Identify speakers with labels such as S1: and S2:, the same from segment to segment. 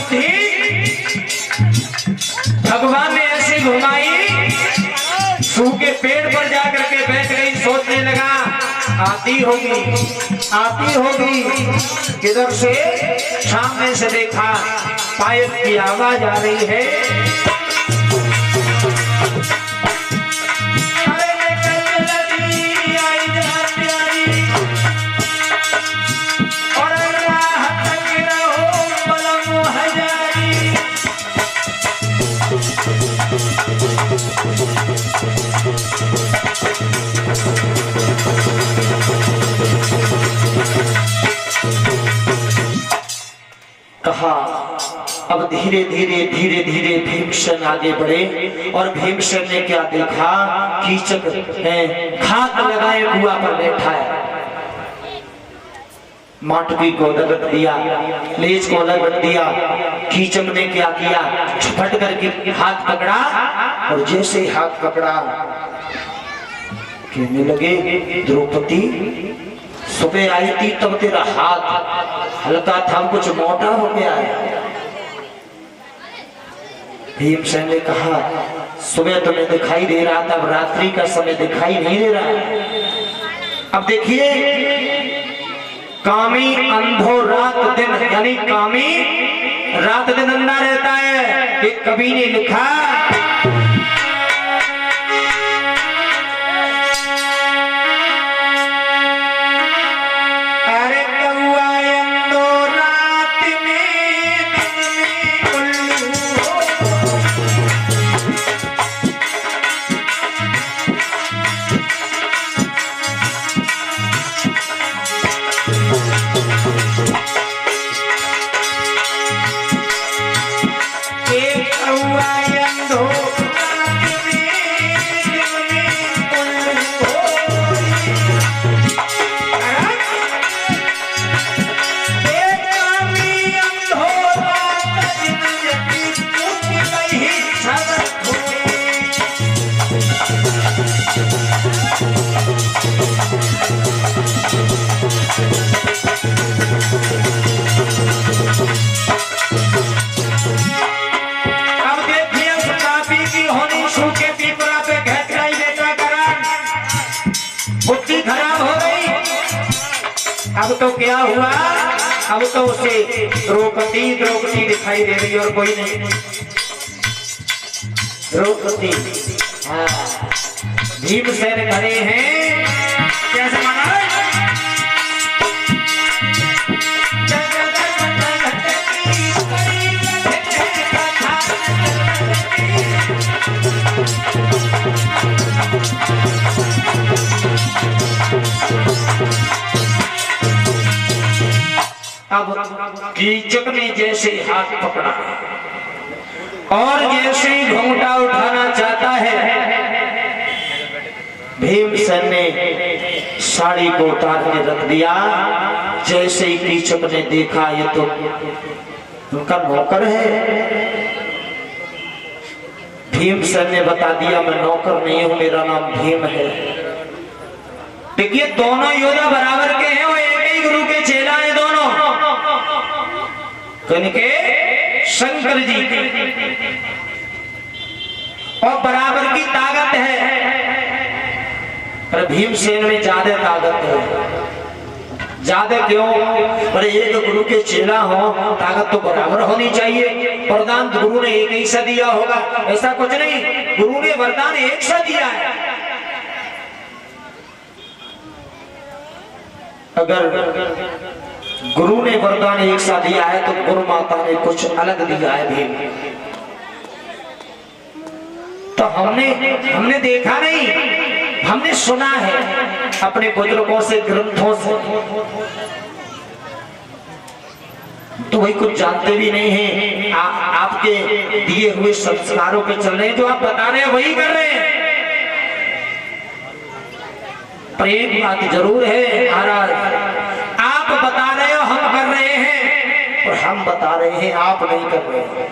S1: बुद्धि भगवान ने ऐसी घुमाई, सूखे पेड़ पर जाकर के बैठ गई, सोचने लगा आती होगी। किधर से? सामने से देखा पायल की आवाज आ रही है। कहा अब धीरे धीरे भीमसेन आगे बढ़े और भीमसेन ने क्या देखा? कीचक है, खाक लगाए कुआ पर बैठा है। माटवी को अलग रख दिया, लेज को अलग रख दिया। कीचक ने क्या किया? झपट करके हाथ पकड़ा और जैसे हाथ पकड़ा कहने लगे, द्रौपदी सुबह आई थी तब तेरा हाथ हल्का था, कुछ मोटा हो गया है। भीमसेन ने कहा सुबह तुम्हें दिखाई दे रहा था, अब रात्रि का समय दिखाई नहीं दे रहा। अब देखिए, कामी अंधो रात दिन, यानी कामी रात दिन अंधा रहता है। एक कवि ने लिखा, अब तो क्या हुआ? अब तो उसे द्रौपदी दिखाई दे रही और कोई नहीं। द्रौपदी, हाँ, भीमसेन खड़े हैं। कैसे माना? अब कीचक ने जैसे हाथ पकड़ा और जैसे ही घूंघटा उठाना चाहता है, भीमसेन ने साड़ी को उतार के रख दिया। जैसे ही कीचक ने देखा ये तो उनका नौकर है। भीमसेन ने बता दिया मैं नौकर नहीं हूं, मेरा नाम भीम है। देखिए दोनों योद्धा बराबर के हैं और एक ही गुरु के चेला है दोनों। के शंकर जी और बराबर की ताकत है, पर भीमसेन में ज्यादा ताकत है। ज्यादा क्यों? पर एक गुरु के चेला हो, ताकत तो बराबर होनी चाहिए। वरदान गुरु ने एक ही सा दिया होगा, ऐसा कुछ नहीं। गुरु ने वरदान एक सा दिया है। अगर गुरु ने वरदान एक सा दिया है तो गुरु माता ने कुछ अलग दिया है भीम। तो हमने देखा नहीं, हमने सुना है अपने बुजुर्गों से, ग्रंथों से, तो वही कुछ जानते भी नहीं है। आपके दिए हुए संस्कारों पे चल रहे हैं, जो आप बता रहे हैं वही कर रहे हैं। पर एक बात जरूर है महाराज, आप बता रहे हो हम कर रहे हैं, और हम बता रहे हैं आप नहीं कर रहे हैं।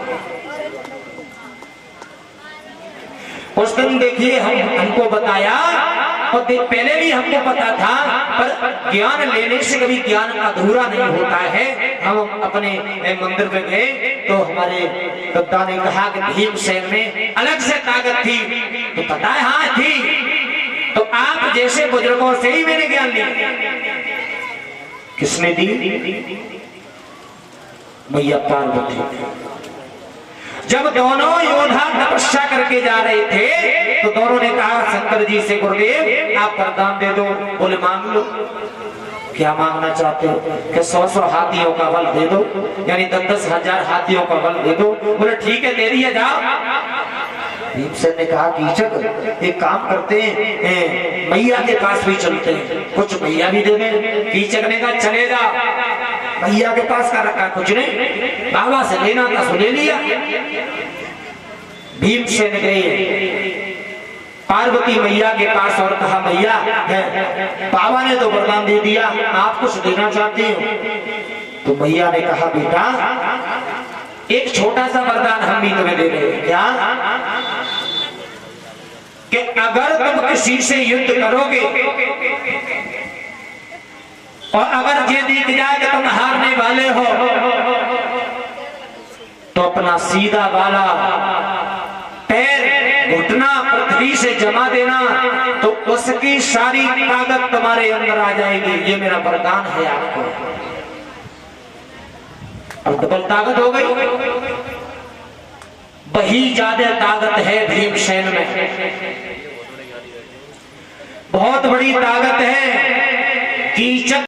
S1: उस दिन देखिए हमको बताया पहले भी हमको पता था, पर ज्ञान लेने से कभी ज्ञान अधूरा नहीं होता है। हम अपने मंदिर में गए तो हमारे पिता ने कहा कि भीमसेन में अलग से ताकत थी, तो पता है हाँ थी। तो आप जैसे बुजुर्गों से ही मैंने ज्ञान लिया। किसने दी? मैया पार्वती। जब दोनों योद्धा तपस्या करके जा रहे थे तो दोनों ने कहा शंकर जी से, गुरुदेव आप वरदान दे दो। बोले मांग लो। क्या मांगना चाहते हो? कि 100 हाथियों का बल दे दो, यानी 10 हजार हाथियों का बल दे दो। बोले ठीक है दे दिया जाओ। भीमसेन ने कहा कीचक एक काम करते हैं, मैया के पास भी चलते हैं, कुछ मैया भी दे दें। कीचक ने कहा चले जाओ। मैया के पास का रखा कुछ नहीं, बाबा से लेना था सो ले लिया। भीमसेन गए पार्वती मैया के पास और कहा मैया है, बाबा ने तो वरदान दे दिया, आप कुछ देना चाहते हो? तो मैया ने कहा बेटा एक छोटा सा वरदान हम भी तुम्हें दे रहे हैं। क्या? कि अगर तुम किसी से युद्ध करोगे और अगर ये दिख जाए कि तुम हारने वाले हो तो अपना सीधा वाला पैर घुटना पृथ्वी से जमा देना, तो उसकी सारी ताकत तुम्हारे अंदर आ जाएगी। ये मेरा वरदान है आपको। और डबल ताकत हो गई। वही ज्यादा ताकत है भीमसेन में, बहुत बड़ी ताकत है। कीचक